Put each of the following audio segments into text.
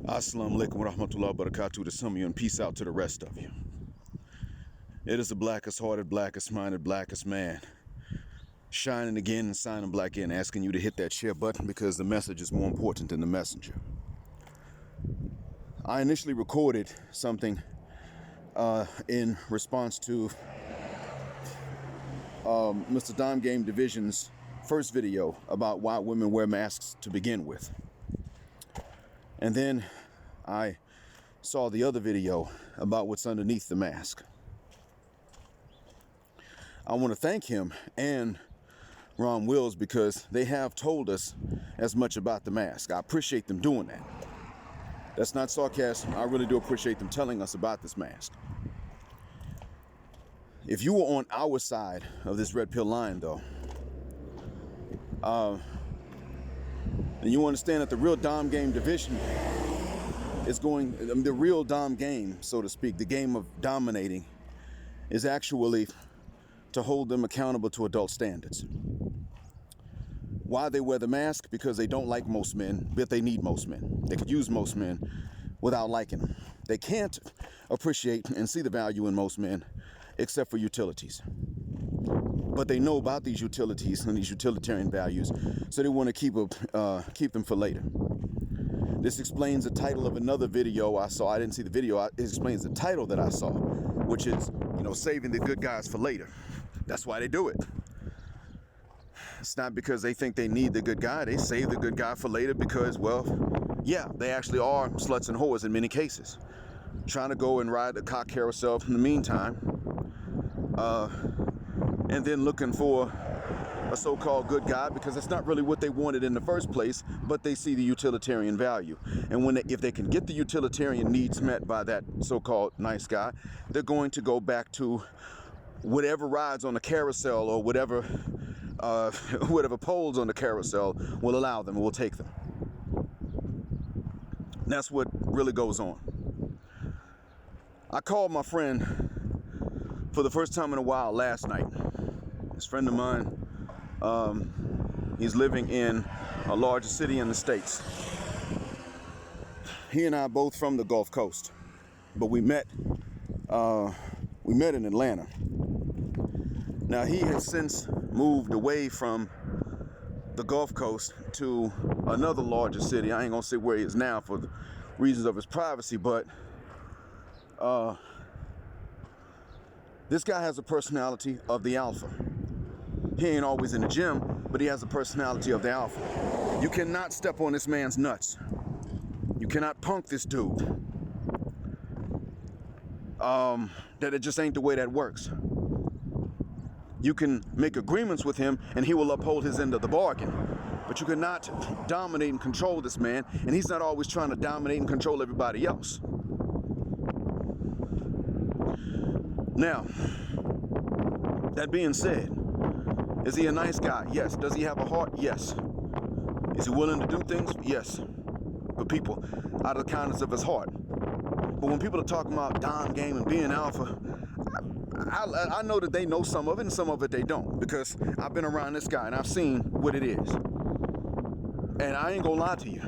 Assalamu alaikum wa rahmatullahi wa barakatuh to some of you, and peace out to the rest of you. It is the blackest hearted, blackest minded, blackest man shining again and signing black in, asking you to hit that share button because the message is more important than the messenger. I initially recorded something in response to Mr. Dom Game Division's first video about why women wear masks to begin with. And then I saw the other video about what's underneath the mask. I want to thank him and Ron Wills because they have told us as much about the mask. I appreciate them doing that. That's not sarcasm. I really do appreciate them telling us about this mask. If you were on our side of this red pill line, though, and you understand that the real Dom Game Division is the real Dom game, so to speak, the game of dominating, is actually to hold them accountable to adult standards. Why they wear the mask? Because they don't like most men, but they need most men. They could use most men without liking them. They can't appreciate and see the value in most men except for utilities. But they know about these utilities and these utilitarian values, so they want to keep them for later. This explains the title of another video I saw. I didn't see the video. It explains the title that I saw, which is, saving the good guys for later. That's why they do it. It's not because they think they need the good guy. They save the good guy for later because, yeah, they actually are sluts and whores in many cases. Trying to go and ride the cock carousel in the meantime. And then looking for a so-called good guy because that's not really what they wanted in the first place, but they see the utilitarian value. And if they can get the utilitarian needs met by that so-called nice guy, they're going to go back to whatever rides on the carousel or whatever poles on the carousel will allow them, will take them. And that's what really goes on. I called my friend for the first time in a while last night. This friend of mine, he's living in a larger city in the States. He and I are both from the Gulf Coast, but we met in Atlanta. Now he has since moved away from the Gulf Coast to another larger city. I ain't gonna say where he is now for the reasons of his privacy, but this guy has a personality of the alpha. He ain't always in the gym, but he has the personality of the alpha. You cannot step on this man's nuts. You cannot punk this dude. That it just ain't the way that works. You can make agreements with him and he will uphold his end of the bargain. But you cannot dominate and control this man, and he's not always trying to dominate and control everybody else. Now, that being said, is he a nice guy? Yes. Does he have a heart? Yes. Is he willing to do things? Yes. For people, out of the kindness of his heart. But when people are talking about Dom Game and being alpha, I know that they know some of it and some of it they don't, because I've been around this guy and I've seen what it is. And I ain't gonna lie to you.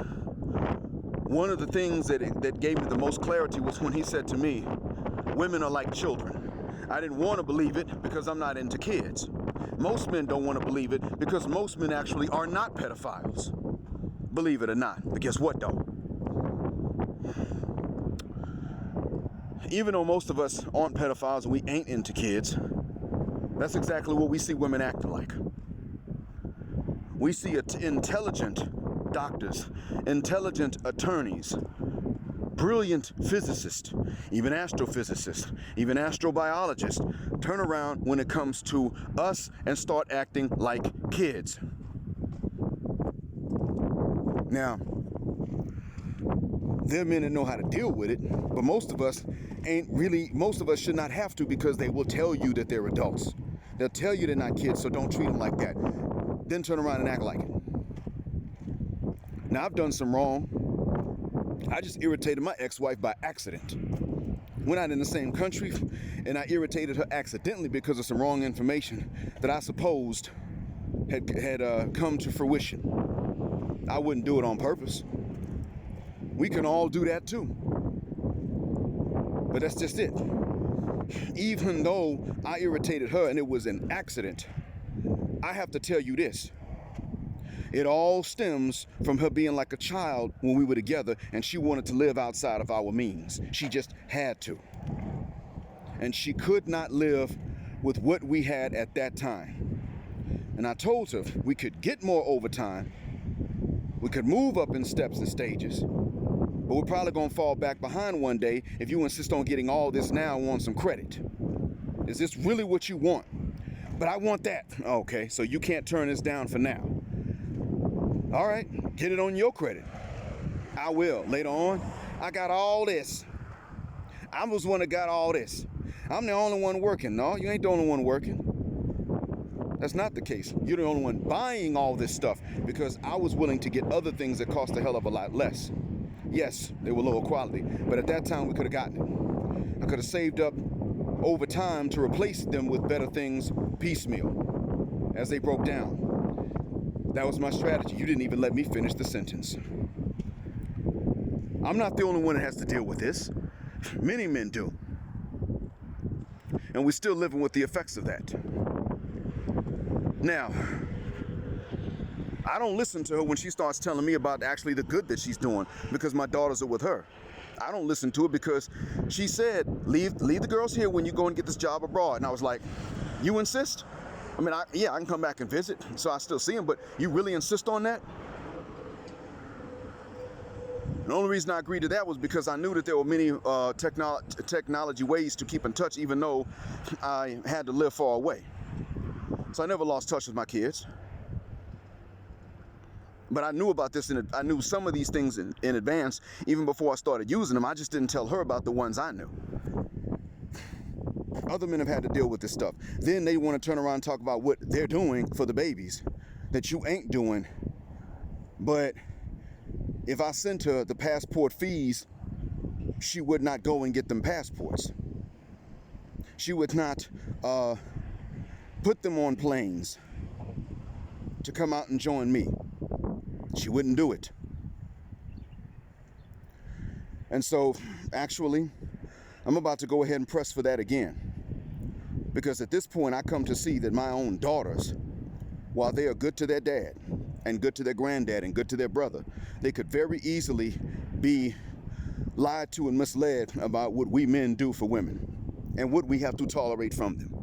One of the things that gave me the most clarity was when he said to me, women are like children. I didn't want to believe it because I'm not into kids. Most men don't want to believe it because most men actually are not pedophiles. Believe it or not. But guess what though? Even though most of us aren't pedophiles and we ain't into kids, that's exactly what we see women acting like. We see intelligent doctors, intelligent attorneys, brilliant physicists, even astrophysicists, even astrobiologists turn around when it comes to us and start acting like kids. Now, there are men that know how to deal with it, but most of us should not have to, because they will tell you that they're adults. They'll tell you they're not kids, so don't treat them like that. Then turn around and act like it. Now, I've done some wrong. I just irritated my ex-wife by accident. We're not in the same country, and I irritated her accidentally because of some wrong information that I supposed had come to fruition. I wouldn't do it on purpose. We can all do that too. But that's just it. Even though I irritated her and it was an accident, I have to tell you this. It all stems from her being like a child when we were together and she wanted to live outside of our means. She just had to. And she could not live with what we had at that time. And I told her we could get more overtime. We could move up in steps and stages. But we're probably going to fall back behind one day if you insist on getting all this now and want some credit. Is this really what you want? But I want that. Okay, so you can't turn this down for now. All right, get it on your credit. I will. Later on, I got all this. I was the one that got all this. I'm the only one working. No, you ain't the only one working. That's not the case. You're the only one buying all this stuff because I was willing to get other things that cost a hell of a lot less. Yes, they were lower quality, but at that time we could have gotten it. I could have saved up over time to replace them with better things piecemeal as they broke down. That was my strategy. You didn't even let me finish the sentence. I'm not the only one that has to deal with this. Many men do. And we're still living with the effects of that. Now, I don't listen to her when she starts telling me about actually the good that she's doing because my daughters are with her. I don't listen to it because she said, leave the girls here when you go and get this job abroad. And I was like, you insist? I mean, I can come back and visit, so I still see them, but you really insist on that? The only reason I agreed to that was because I knew that there were many technology ways to keep in touch, even though I had to live far away. So I never lost touch with my kids. But I knew about this, I knew some of these things in advance, even before I started using them. I just didn't tell her about the ones I knew. Other men have had to deal with this stuff. Then they want to turn around and talk about what they're doing for the babies that you ain't doing. But if I sent her the passport fees, she would not go and get them passports. She would not put them on planes to come out and join me. She wouldn't do it. And so, actually, I'm about to go ahead and press for that again. Because at this point, I come to see that my own daughters, while they are good to their dad, and good to their granddad, and good to their brother, they could very easily be lied to and misled about what we men do for women, and what we have to tolerate from them.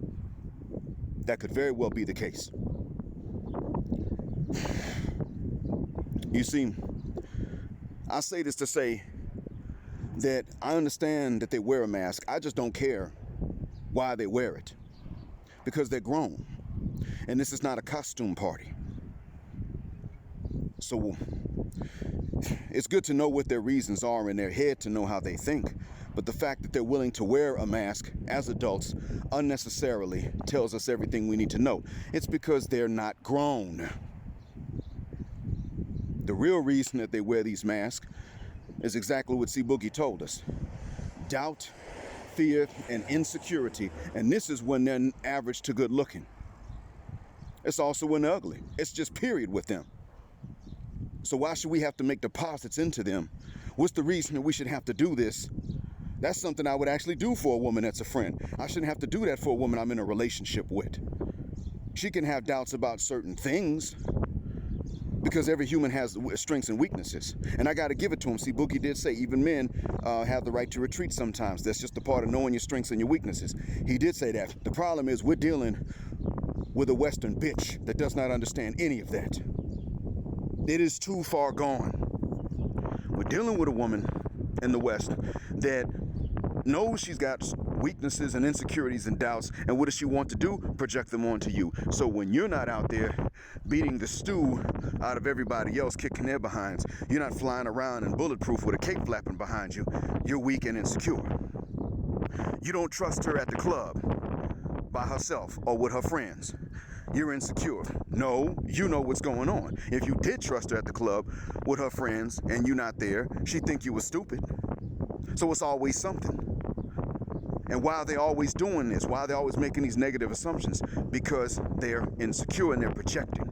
That could very well be the case. You see, I say this to say that I understand that they wear a mask. I just don't care why they wear it. Because they're grown. And this is not a costume party. So it's good to know what their reasons are in their head, to know how they think. But the fact that they're willing to wear a mask as adults unnecessarily tells us everything we need to know. It's because they're not grown. The real reason that they wear these masks is exactly what C. Boogie told us. Doubt, fear, and insecurity. And this is when they're average to good looking. It's also when they're ugly. It's just period with them. So why should we have to make deposits into them? What's the reason that we should have to do this? That's something I would actually do for a woman that's a friend. I shouldn't have to do that for a woman I'm in a relationship with. She can have doubts about certain things, because every human has strengths and weaknesses. And I got to give it to him. See, Boogie did say even men have the right to retreat sometimes. That's just a part of knowing your strengths and your weaknesses. He did say that. The problem is we're dealing with a Western bitch that does not understand any of that. It is too far gone. We're dealing with a woman in the West that knows she's got weaknesses and insecurities and doubts, and what does she want to do? Project them onto you. So when you're not out there beating the stew out of everybody else, kicking their behinds, you're not flying around in bulletproof with a cape flapping behind you, you're weak and insecure. You don't trust her at the club by herself or with her friends. You're insecure. No, you know what's going on. If you did trust her at the club with her friends and you're not there, she'd think you were stupid. So it's always something. And why are they always doing this? Why are they always making these negative assumptions? Because they're insecure and they're projecting.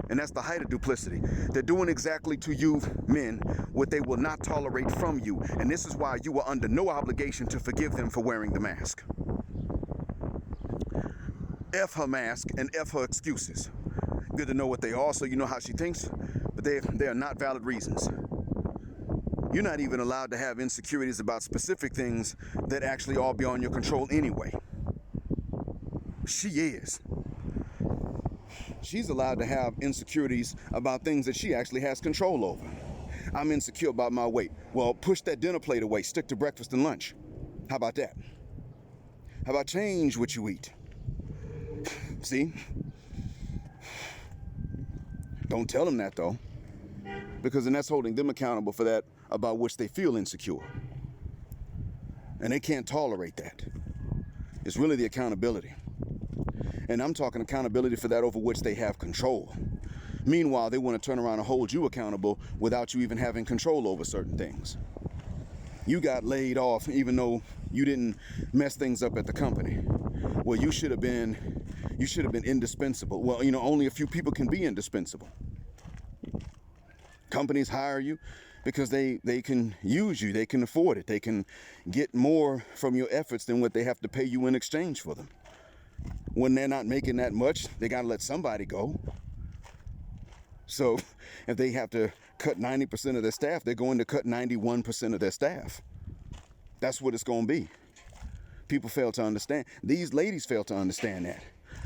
And that's the height of duplicity. They're doing exactly to you men what they will not tolerate from you. And this is why you are under no obligation to forgive them for wearing the mask. F her mask and F her excuses. Good to know what they are so you know how she thinks, but they are not valid reasons. You're not even allowed to have insecurities about specific things that actually are beyond your control anyway. She is. She's allowed to have insecurities about things that she actually has control over. I'm insecure about my weight. Well, push that dinner plate away. Stick to breakfast and lunch. How about that? How about change what you eat? See? Don't tell them that, though, because then that's holding them accountable for that about which they feel insecure. And they can't tolerate that. It's really the accountability. And I'm talking accountability for that over which they have control. Meanwhile, they want to turn around and hold you accountable without you even having control over certain things. You got laid off even though you didn't mess things up at the company. Well, you should have been indispensable. Well, you know, only a few people can be indispensable. Companies hire you because they can use you, they can afford it, they can get more from your efforts than what they have to pay you in exchange for them. When they're not making that much, they got to let somebody go. So if they have to cut 90% of their staff, they're going to cut 91% of their staff. That's what it's going to be. People fail to understand. These ladies fail to understand that.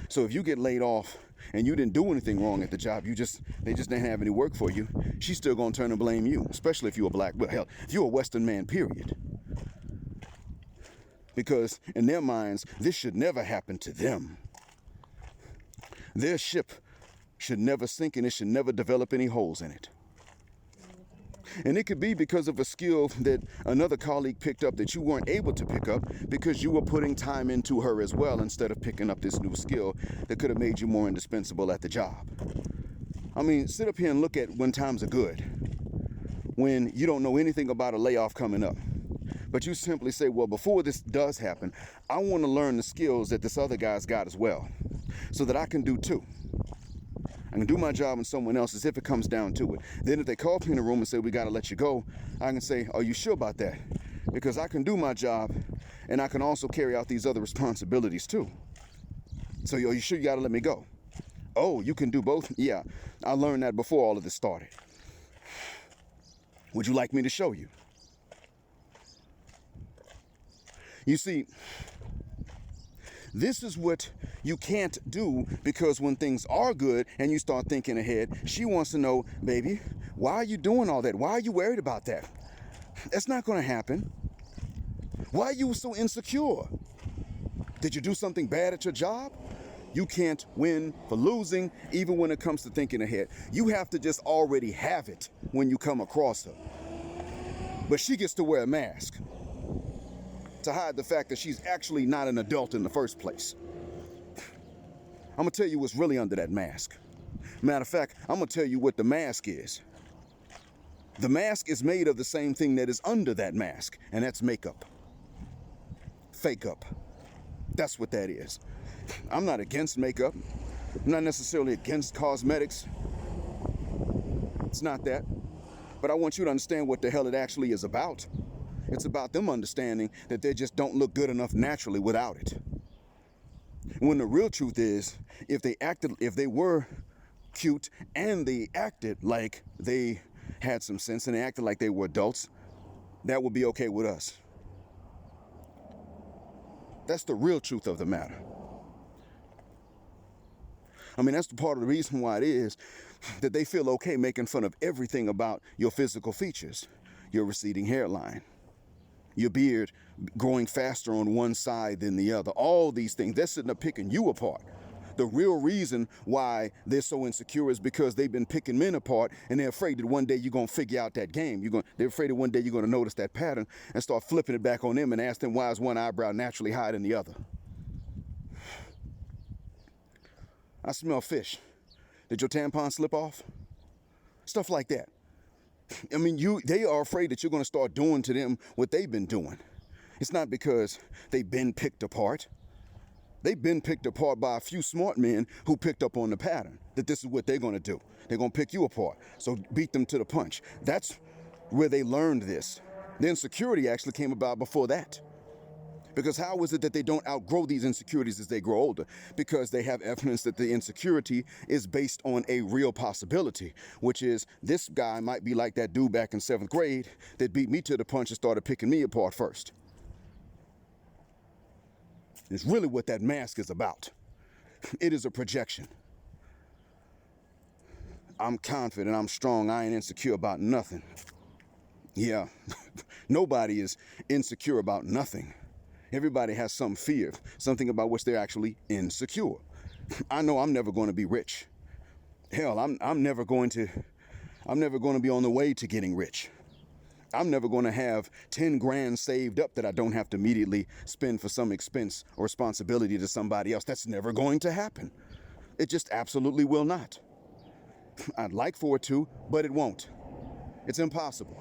So if you get laid off and you didn't do anything wrong at the job, they just didn't have any work for you, she's still going to turn and blame you, especially if you're a black, well, hell, if you're a Western man, period. Because in their minds, this should never happen to them. Their ship should never sink and it should never develop any holes in it. And it could be because of a skill that another colleague picked up that you weren't able to pick up because you were putting time into her as well instead of picking up this new skill that could have made you more indispensable at the job. I mean, sit up here and look at when times are good, when you don't know anything about a layoff coming up. But you simply say, well, before this does happen, I want to learn the skills that this other guy's got as well, so that I can do too. I can do my job and someone else's if it comes down to it. Then if they call me in the room and say, we got to let you go, I can say, are you sure about that? Because I can do my job and I can also carry out these other responsibilities too. So are you sure you got to let me go? Oh, you can do both? Yeah, I learned that before all of this started. Would you like me to show you? You see, this is what you can't do, because when things are good and you start thinking ahead, she wants to know, baby, why are you doing all that? Why are you worried about that? That's not going to happen. Why are you so insecure? Did you do something bad at your job? You can't win for losing, even when it comes to thinking ahead. You have to just already have it when you come across her. But she gets to wear a mask to hide the fact that she's actually not an adult in the first place. I'm gonna tell you what's really under that mask. Matter of fact, I'm gonna tell you what the mask is. The mask is made of the same thing that is under that mask, and that's makeup. Fake up. That's what that is. I'm not against makeup. I'm not necessarily against cosmetics. It's not that. But I want you to understand what the hell it actually is about. It's about them understanding that they just don't look good enough naturally without it. When the real truth is, if they were cute and they acted like they had some sense and they acted like they were adults, that would be okay with us. That's the real truth of the matter. I mean, that's the part of the reason why it is that they feel okay making fun of everything about your physical features, your receding hairline, your beard growing faster on one side than the other. All these things, they're sitting up picking you apart. The real reason why they're so insecure is because they've been picking men apart, and they're afraid that one day you're going to figure out that game. They're afraid that one day you're going to notice that pattern and start flipping it back on them and ask them, why is one eyebrow naturally higher than the other? I smell fish. Did your tampon slip off? Stuff like that. I mean, they are afraid that you're going to start doing to them what they've been doing. It's not because they've been picked apart. They've been picked apart by a few smart men who picked up on the pattern, that this is what they're going to do. They're going to pick you apart. So beat them to the punch. That's where they learned this. The insecurity actually came about before that. Because how is it that they don't outgrow these insecurities as they grow older? Because they have evidence that the insecurity is based on a real possibility, which is this guy might be like that dude back in 7th grade that beat me to the punch and started picking me apart first. It's really what that mask is about. It is a projection. I'm confident, I'm strong, I ain't insecure about nothing. Yeah, nobody is insecure about nothing. Everybody has some fear, something about which they're actually insecure. I know I'm never going to be rich. Hell, I'm never going to be on the way to getting rich. I'm never going to have 10 grand saved up that I don't have to immediately spend for some expense or responsibility to somebody else. That's never going to happen. It just absolutely will not. I'd like for it to, but it won't. It's impossible.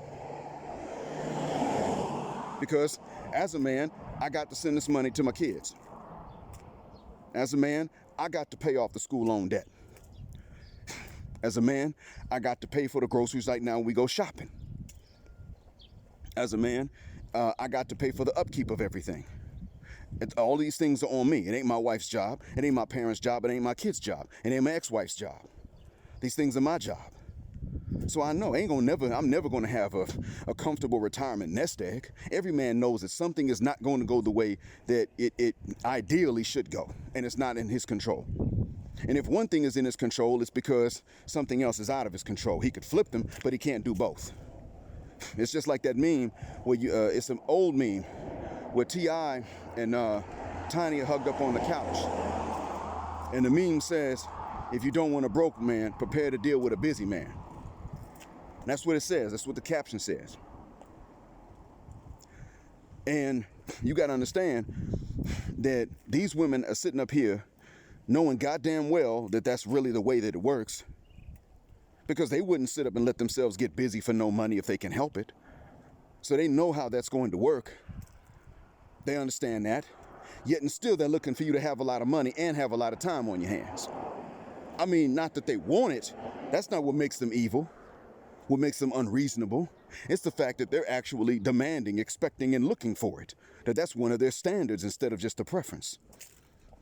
Because as a man, I got to send this money to my kids. As a man, I got to pay off the school loan debt. As a man, I got to pay for the groceries right now when we go shopping. As a man, I got to pay for the upkeep of everything. All these things are on me. It ain't my wife's job. It ain't my parents' job. It ain't my kid's job. It ain't my ex-wife's job. These things are my job. So I know I'm never going to have a comfortable retirement nest egg. Every man knows that something is not going to go the way that it ideally should go, and it's not in his control. And if one thing is in his control, it's because something else is out of his control. He could flip them, but he can't do both. It's just like that meme where it's an old meme where T.I. and Tiny are hugged up on the couch. And the meme says, if you don't want a broke man, prepare to deal with a busy man. And that's what it says. That's what the caption says. And you got to understand that these women are sitting up here knowing goddamn well that that's really the way that it works. Because they wouldn't sit up and let themselves get busy for no money if they can help it. So they know how that's going to work. They understand that. Yet and still they're looking for you to have a lot of money and have a lot of time on your hands. I mean, not that they want it. That's not what makes them evil. What makes them unreasonable. It's the fact that they're actually demanding, expecting, and looking for it. That's one of their standards instead of just a preference.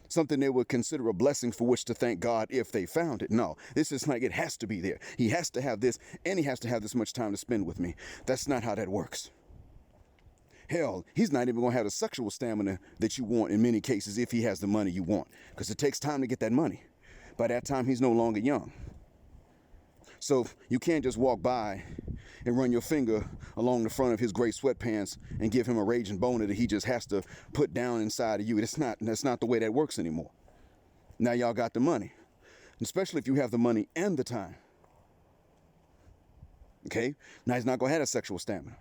Something they would consider a blessing for which to thank God if they found it. No, this is like it has to be there. He has to have this, and he has to have this much time to spend with me. That's not how that works. Hell, he's not even going to have the sexual stamina that you want in many cases if he has the money you want, because it takes time to get that money. By that time, he's no longer young. So you can't just walk by and run your finger along the front of his gray sweatpants and give him a raging boner that he just has to put down inside of you. That's not the way that works anymore. Now y'all got the money, especially if you have the money and the time. Okay? Now he's not going to have a sexual stamina.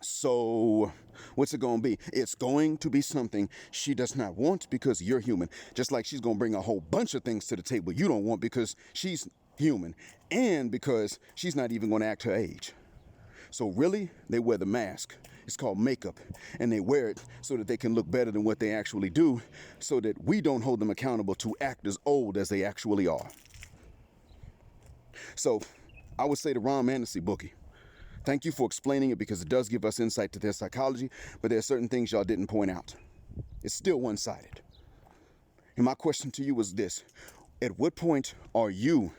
So what's it going to be? It's going to be something she does not want because you're human. Just like she's going to bring a whole bunch of things to the table you don't want because she's human and because she's not even going to act her age. So really, they wear the mask. It's called makeup, and they wear it so that they can look better than what they actually do, so that we don't hold them accountable to act as old as they actually are. So I would say to Ron Manessy, Bookie, thank you for explaining it because it does give us insight to their psychology, but there are certain things y'all didn't point out. It's still one-sided. And my question to you is this: at what point are you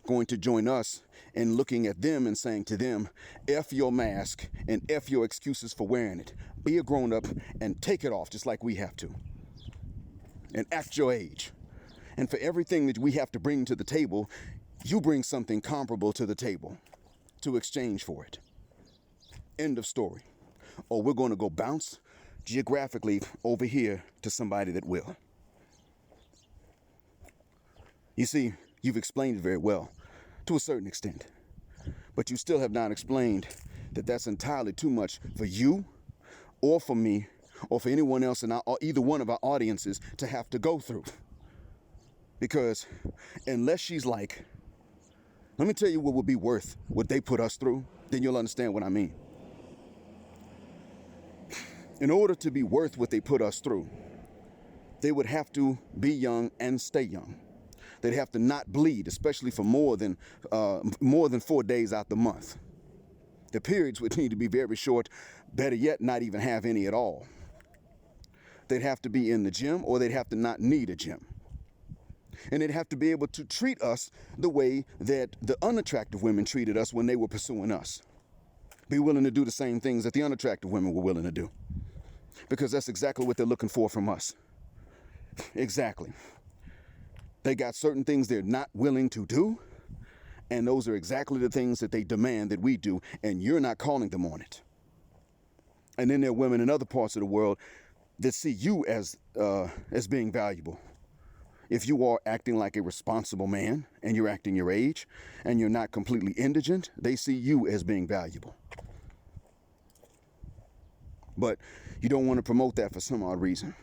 going to join us in looking at them and saying to them, F your mask and F your excuses for wearing it. Be a grown-up and take it off just like we have to. And act your age. And for everything that we have to bring to the table, you bring something comparable to the table to exchange for it. End of story. Or we're going to go bounce geographically over here to somebody that will. You see, you've explained it very well, to a certain extent. But you still have not explained that that's entirely too much for you, or for me, or for anyone else in or either one of our audiences to have to go through. Because unless she's like, let me tell you what would be worth what they put us through, then you'll understand what I mean. In order to be worth what they put us through, They would have to be young and stay young. They'd have to not bleed, especially for more than 4 days out the month. The periods would need to be very short, better yet, not even have any at all. They'd have to be in the gym, or they'd have to not need a gym. And they'd have to be able to treat us the way that the unattractive women treated us when they were pursuing us. Be willing to do the same things that the unattractive women were willing to do. Because that's exactly what they're looking for from us. Exactly. They got certain things they're not willing to do, and those are exactly the things that they demand that we do, and you're not calling them on it. And then there are women in other parts of the world that see you as being valuable. If you are acting like a responsible man, and you're acting your age, and you're not completely indigent, they see you as being valuable. But you don't want to promote that for some odd reason.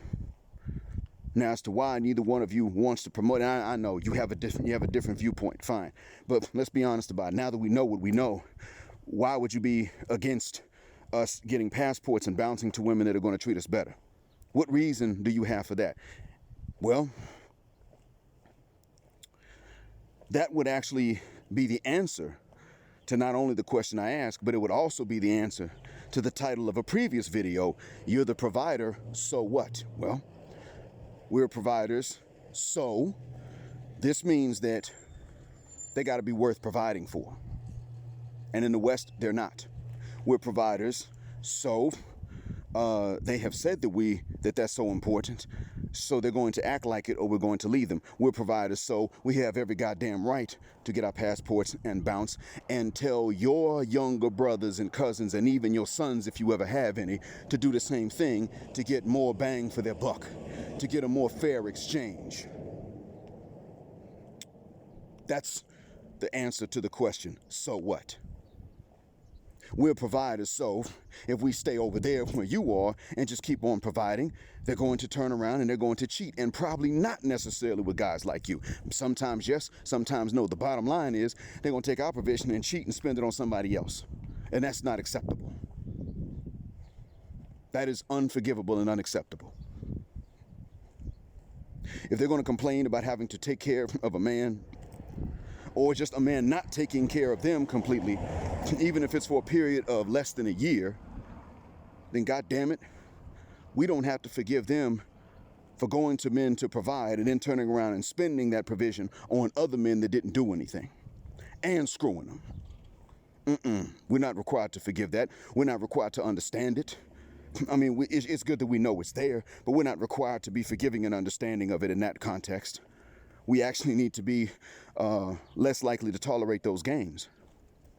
Now, as to why neither one of you wants to promote it, I know you have a different viewpoint, fine. But let's be honest about it. Now that we know what we know, why would you be against us getting passports and bouncing to women that are going to treat us better? What reason do you have for that? Well, that would actually be the answer to not only the question I asked, but it would also be the answer to the title of a previous video, You're the Provider, So What? Well, we're providers, so this means that they got to be worth providing for. And in the West, they're not. We're providers, so they have said that that's so important, so they're going to act like it, or we're going to leave them. We're providers, so we have every goddamn right to get our passports and bounce and tell your younger brothers and cousins, and even your sons, if you ever have any, to do the same thing to get more bang for their buck, to get a more fair exchange. That's the answer to the question, so what? We're providers, so if we stay over there where you are and just keep on providing, they're going to turn around and they're going to cheat, and probably not necessarily with guys like you. Sometimes yes, sometimes no. The bottom line is they're going to take our provision and cheat and spend it on somebody else, and that's not acceptable. That is unforgivable and unacceptable. If they're going to complain about having to take care of a man, or just a man not taking care of them completely, even if it's for a period of less than a year, then God damn it, we don't have to forgive them for going to men to provide and then turning around and spending that provision on other men that didn't do anything and screwing them. We're not required to forgive that. We're not required to understand it. I mean, it's good that we know it's there, but we're not required to be forgiving and understanding of it in that context. We actually need to be less likely to tolerate those games.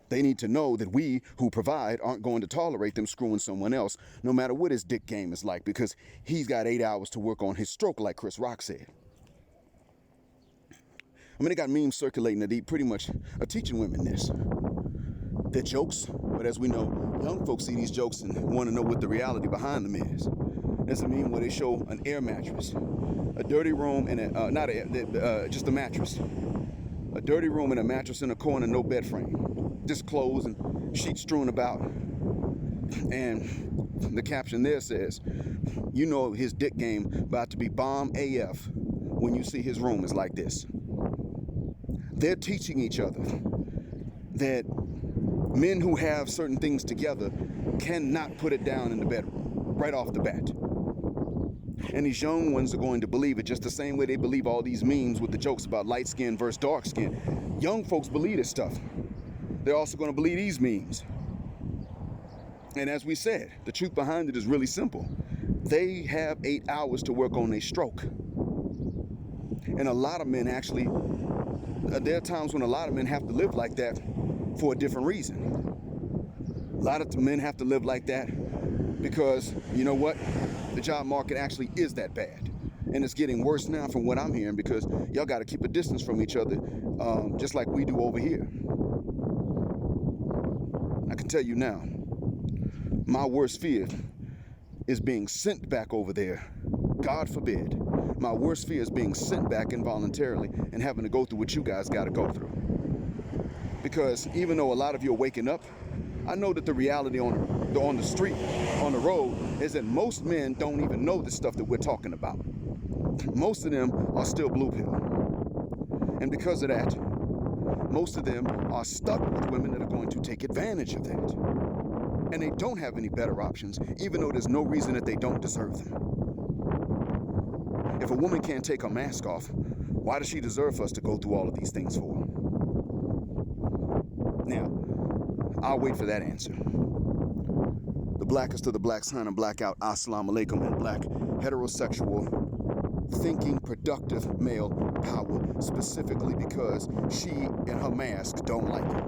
They need to know that we who provide aren't going to tolerate them screwing someone else, no matter what his dick game is like, because he's got 8 hours to work on his stroke, like Chris Rock said. I mean, they got memes circulating that they pretty much are teaching women this. They're jokes, but as we know, young folks see these jokes and want to know what the reality behind them is. There's a meme where they show an air mattress, a dirty room, and just a mattress. A dirty room and a mattress in a corner, no bed frame. Just clothes and sheets strewn about. And the caption there says, you know his dick game about to be bomb AF when you see his room is like this. They're teaching each other that men who have certain things together cannot put it down in the bedroom right off the bat. And these young ones are going to believe it just the same way they believe all these memes with the jokes about light skin versus dark skin. Young folks believe this stuff. They're also going to believe these memes. And as we said, the truth behind it is really simple. They have 8 hours to work on their stroke. And a lot of men actually, there are times when a lot of men have to live like that for a different reason. A lot of men have to live like that because, you know what? The job market actually is that bad. And it's getting worse now from what I'm hearing because y'all got to keep a distance from each other, just like we do over here. I can tell you now, my worst fear is being sent back over there. God forbid. My worst fear is being sent back involuntarily and having to go through what you guys got to go through. Because even though a lot of you are waking up, I know that the reality on the street, on the road, is that most men don't even know the stuff that we're talking about. most of them are still blue pill. And because of that, most of them are stuck with women that are going to take advantage of that. And they don't have any better options, even though there's no reason that they don't deserve them. If a woman can't take her mask off, why does she deserve us to go through all of these things for? Now, I'll wait for that answer. The blackest of the black sign and blackout, assalamu alaikum, and black heterosexual, thinking, productive male power, specifically because she and her mask don't like it.